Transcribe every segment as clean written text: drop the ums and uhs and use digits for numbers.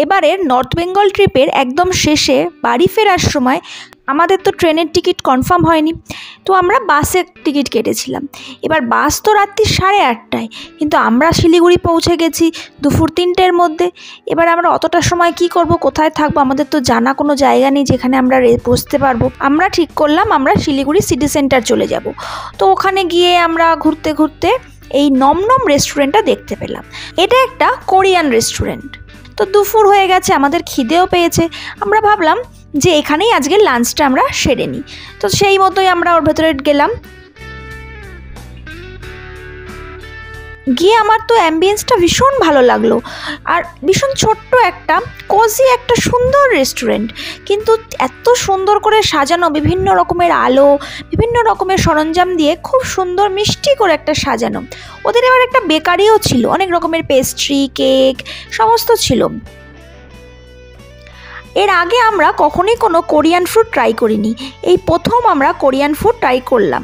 এবারের নর্থ বেঙ্গল ট্রিপের একদম শেষে বাড়ি ফেরার সময় আমাদের তো ট্রেনের টিকিট কনফার্ম হয়নি, তো আমরা বাসের টিকিট কেটেছিলাম। এবার বাস তো রাত্রি 8:30টায়, কিন্তু আমরা শিলিগুড়ি পৌঁছে গেছি দুপুর 3টের মধ্যে। এবার আমরা অতটা সময় কি করব, কোথায় থাকবো, আমাদের তো জানা কোনো জায়গা নেই যেখানে আমরা বসতে পারবো। আমরা ঠিক করলাম আমরা শিলিগুড়ি সিটি সেন্টার চলে যাব। তো ওখানে গিয়ে আমরা ঘুরতে ঘুরতে এই নমনম রেস্টুরেন্টটা দেখতে পেলাম। এটা একটা কোরিয়ান রেস্টুরেন্ট। তো দুপুর হয়ে গেছে, আমাদের খিদেও পেয়েছে। আমরা ভাবলাম যে এখানেই আজকে লাঞ্চটা আমরা সেরে নিই। তো সেই মতোই আমরা ওর ভেতরে গেলাম। গিয়ে আমার তো অ্যাম্বিয়েন্সটা ভীষণ ভালো লাগলো। আর ভীষণ ছোট্ট একটা কোজি একটা সুন্দর রেস্টুরেন্ট, কিন্তু এত সুন্দর করে সাজানো, বিভিন্ন রকমের আলো, বিভিন্ন রকমের সরঞ্জাম দিয়ে খুব সুন্দর মিষ্টি করে একটা সাজানো। ওদের এবার একটা বেকারিও ছিল, অনেক রকমের পেস্ট্রি, কেক সমস্ত ছিল। এর আগে আমরা কখনোই কোনো কোরিয়ান ফুড ট্রাই করিনি, এই প্রথম আমরা কোরিয়ান ফুড ট্রাই করলাম।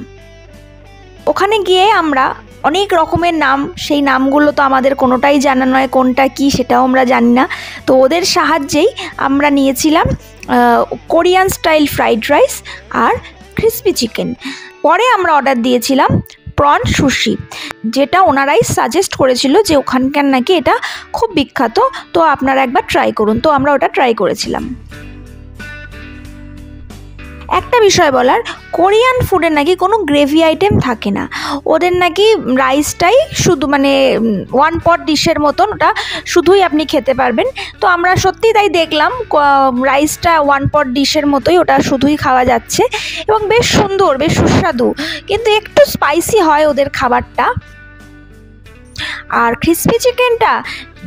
ওখানে গিয়ে আমরা অনেক রকমের নাম, সেই নামগুলো তো আমাদের কোনোটাই জানা নয়, কোনটা কি সেটাও আমরা জানি না। তো ওদের সাহায্যেই আমরা নিয়েছিলাম কোরিয়ান স্টাইল ফ্রাইড রাইস আর ক্রিসপি চিকেন। পরে আমরা অর্ডার দিয়েছিলাম প্রন সুশি, যেটা ওনারাই সাজেস্ট করেছিল যে ওখানকার নাকি এটা খুব বিখ্যাত, তো আপনারা একবার ট্রাই করুন। তো আমরা ওটা ট্রাই করেছিলাম। একটা বিষয় বলার, কোরিয়ান ফুডের নাকি কোনো গ্রেভি আইটেম থাকে না। ওদের নাকি রাইসটাই শুধু মানে ওয়ান পট ডিশের মতন, ওটা শুধুই আপনি খেতে পারবেন। তো আমরা সত্যিই তাই দেখলাম, রাইসটা ওয়ান পট ডিশের মতোই, ওটা শুধুই খাওয়া যাচ্ছে এবং বেশ সুন্দর, বেশ সুস্বাদু, কিন্তু একটু স্পাইসি হয় ওদের খাবারটা। আর ক্রিসপি চিকেনটা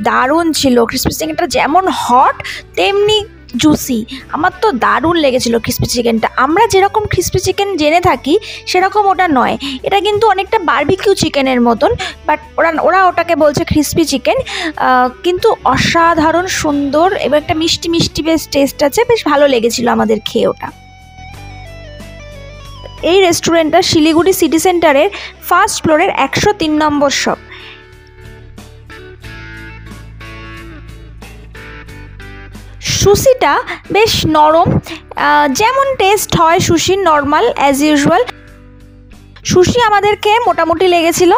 দারুণ ছিল। ক্রিসপি চিকেনটা যেমন হট তেমনি জুসি। আমার তো দারুণ লেগেছিল ক্রিসপি চিকেনটা। আমরা যেরকম ক্রিসপি চিকেন জেনে থাকি সেরকম ওটা নয়, এটা কিন্তু অনেকটা বারবিকিউ চিকেনের মতন, বাট ওরা ওটাকে বলছে ক্রিসপি চিকেন। কিন্তু অসাধারণ সুন্দর এবং একটা মিষ্টি মিষ্টি বেশ টেস্ট আছে, বেশ ভালো লেগেছিল আমাদের খেয়ে ওটা। এই রেস্টুরেন্টটা শিলিগুড়ি সিটি সেন্টারের ফার্স্ট ফ্লোরের 103 নম্বর শপ। সুশিটা বেশ নরম, যেমন টেস্ট হয় Sushir normal as usual. Sushi আমাদেরকে মোটামুটি লেগেছিল,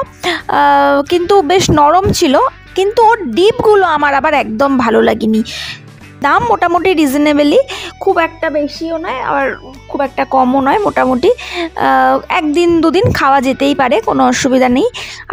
কিন্তু বেশ নরম ছিল, কিন্তু ওর ডিপগুলো আমার আবার একদম ভালো লাগেনি। দাম মোটামুটি রিজনেবলি, খুব একটা বেশিও নয় আবার খুব একটা কমও নয়, মোটামুটি একদিন দুদিন খাওয়া যেতেই পারে, কোনো অসুবিধা নেই।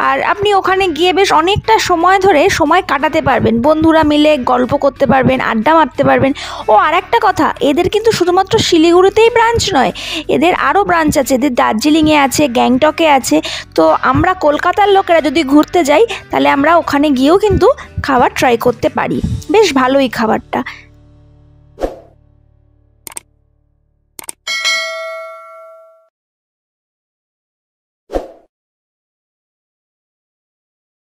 আর আপনি ওখানে গিয়ে বেশ অনেকটা সময় ধরে সময় কাটাতে পারবেন, বন্ধুরা মিলে গল্প করতে পারবেন, আড্ডা মারতে পারবেন। ও আর একটা কথা, এদের কিন্তু শুধুমাত্র শিলিগুড়িতেই ব্রাঞ্চ নয়, এদের আরও ব্রাঞ্চ আছে, এদের দার্জিলিংয়ে আছে, গ্যাংটকে আছে। তো আমরা কলকাতার লোকেরা যদি ঘুরতে যাই তাহলে আমরা ওখানে গিয়েও কিন্তু খাবার ট্রাই করতে পারি, বেশ ভালোই খাবারটা।